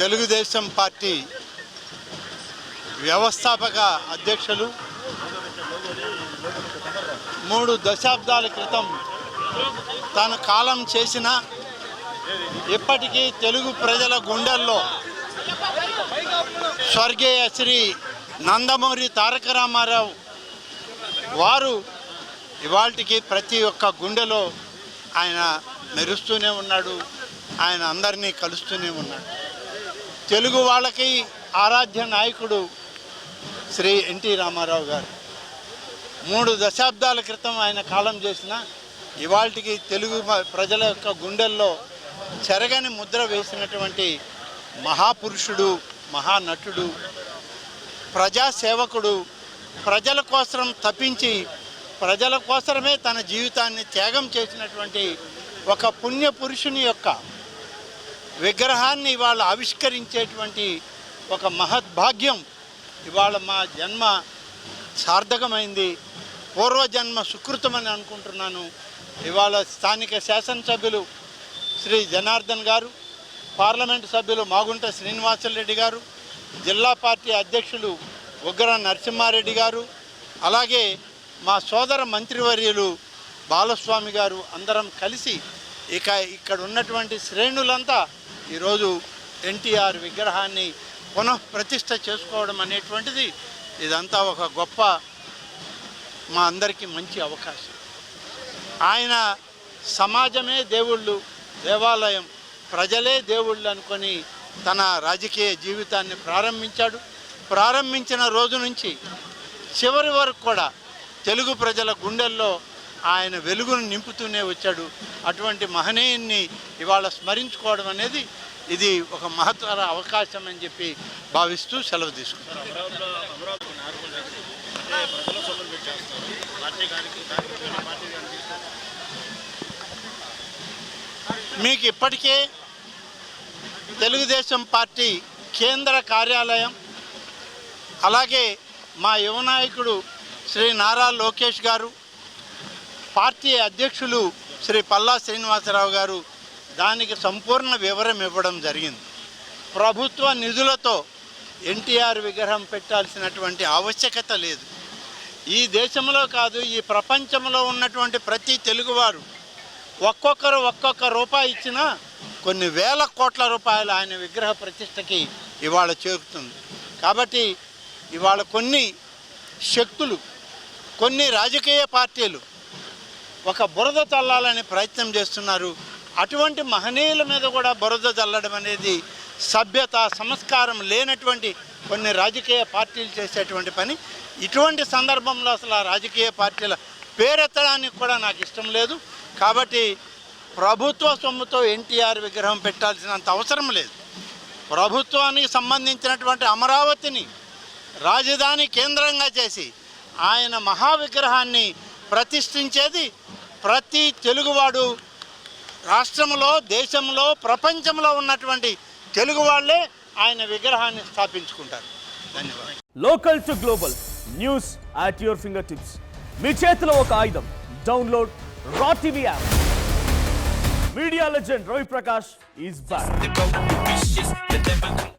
Telugu Desam party వ్యవస్థాపక అధ్యక్షులు 3 దశాబ్దాల క్రితం తాను కాలం చేసిన ఇప్పటికీ తెలుగు ప్రజల గుండెల్లో స్వర్గీయ శ్రీ నందమూరి తారక రామారావు వారు ఇవాల్టికి ప్రతి ఒక్క గుండెలో ఆయన మెరుస్తూనే ఉన్నాడు. ఆయన అందరినీ కలుస్తూనే ఉన్నాడు. తెలుగు వాళ్ళకి ఆరాధ్య నాయకుడు శ్రీ ఎన్టీ రామారావు గారు 3 దశాబ్దాల క్రితం ఆయన కాలం చేసిన ఇవాల్టికి తెలుగు ప్రజల యొక్క గుండెల్లో చెరగని ముద్ర వేసినటువంటి మహాపురుషుడు, మహానటుడు, ప్రజాసేవకుడు, ప్రజల కోసం తప్పించి ప్రజల కోసమే తన జీవితాన్ని త్యాగం చేసినటువంటి ఒక పుణ్య పురుషుని యొక్క విగ్రహాన్ని ఇవాళ ఆవిష్కరించేటువంటి ఒక మహద్భాగ్యం ఇవాళ మా జన్మ సార్థకమైంది. పూర్వజన్మ సుకృతమని అనుకుంటున్నాను. ఇవాళ స్థానిక శాసనసభ్యులు శ్రీ జనార్దన్ గారు, పార్లమెంటు సభ్యులు మాగుంట శ్రీనివాసరెడ్డి గారు, జిల్లా పార్టీ అధ్యక్షులు ఉగ్ర నరసింహారెడ్డి గారు, అలాగే మా సోదర మంత్రివర్యులు బాలస్వామి గారు అందరం కలిసి ఇక్కడ ఉన్నటువంటి శ్రేణులంతా ఈరోజు ఎన్టీఆర్ విగ్రహాన్ని పునఃప్రతిష్ఠ చేసుకోవడం అనేటువంటిది ఇదంతా ఒక గొప్ప మా అందరికీ మంచి అవకాశం. ఆయన సమాజమే దేవుళ్ళు, దేవాలయం, ప్రజలే దేవుళ్ళు అనుకొని తన రాజకీయ జీవితాన్ని ప్రారంభించాడు. ప్రారంభించిన రోజు నుంచి చివరి వరకు కూడా తెలుగు ప్రజల గుండెల్లో ఆయన వెలుగును నింపుతూనే వచ్చాడు. అటువంటి మహనీయుని ఇవాళ స్మరించుకోవడం అనేది ఇది ఒక మహత్తర అవకాశం అని చెప్పి భావిస్తూ సెలవు తీసుకుంటారు. మీకు ఇప్పటికే తెలుగుదేశం పార్టీ కేంద్ర కార్యాలయం, అలాగే మా యువ నాయకుడు శ్రీ నారా లోకేష్ గారు, పార్టీ అధ్యక్షులు శ్రీ పల్లా శ్రీనివాసరావు గారు దానికి సంపూర్ణ వివరం ఇవ్వడం జరిగింది. ప్రభుత్వ నిధులతో ఎన్టీఆర్ విగ్రహం పెట్టాల్సినటువంటి ఆవశ్యకత లేదు. ఈ దేశంలో కాదు, ఈ ప్రపంచంలో ఉన్నటువంటి ప్రతి తెలుగువారు ఒక్కొక్కరు ఒక్కొక్క రూపాయి ఇచ్చినా కొన్ని వేల కోట్ల రూపాయలు ఆయన విగ్రహ ప్రతిష్టకి ఇవాళ చేరుతుంది. కాబట్టి ఇవాళ కొన్ని శక్తులు, కొన్ని రాజకీయ పార్టీలు ఒక బురద చల్లాలని ప్రయత్నం చేస్తున్నారు. అటువంటి మహనీయుల మీద కూడా బురద చల్లడం అనేది సభ్యత, సంస్కారం లేనటువంటి కొన్ని రాజకీయ పార్టీలు చేసేటువంటి పని. ఇటువంటి సందర్భంలో అసలు ఆ రాజకీయ పార్టీల పేరెత్తడానికి కూడా నాకు ఇష్టం లేదు. కాబట్టి ప్రభుత్వ సొమ్ముతో ఎన్టీఆర్ విగ్రహం పెట్టాల్సినంత అవసరం లేదు. ప్రభుత్వానికి సంబంధించినటువంటి అమరావతిని రాజధాని కేంద్రంగా చేసి ఆయన మహావిగ్రహాన్ని ప్రతిష్ఠించేది ప్రతి తెలుగువాడు, రాష్ట్రంలో, దేశంలో, ప్రపంచంలో ఉన్నటువంటి తెలుగు వాళ్ళే ఆయన విగ్రహాన్ని స్థాపించుకుంటారు. ధన్యవాదాలు. Local to global news at your finger tips. మీ చేతిలో ఒక ఆయుధం. డౌన్లోడ్ రా TV app. Media legend Ravi Prakash is back.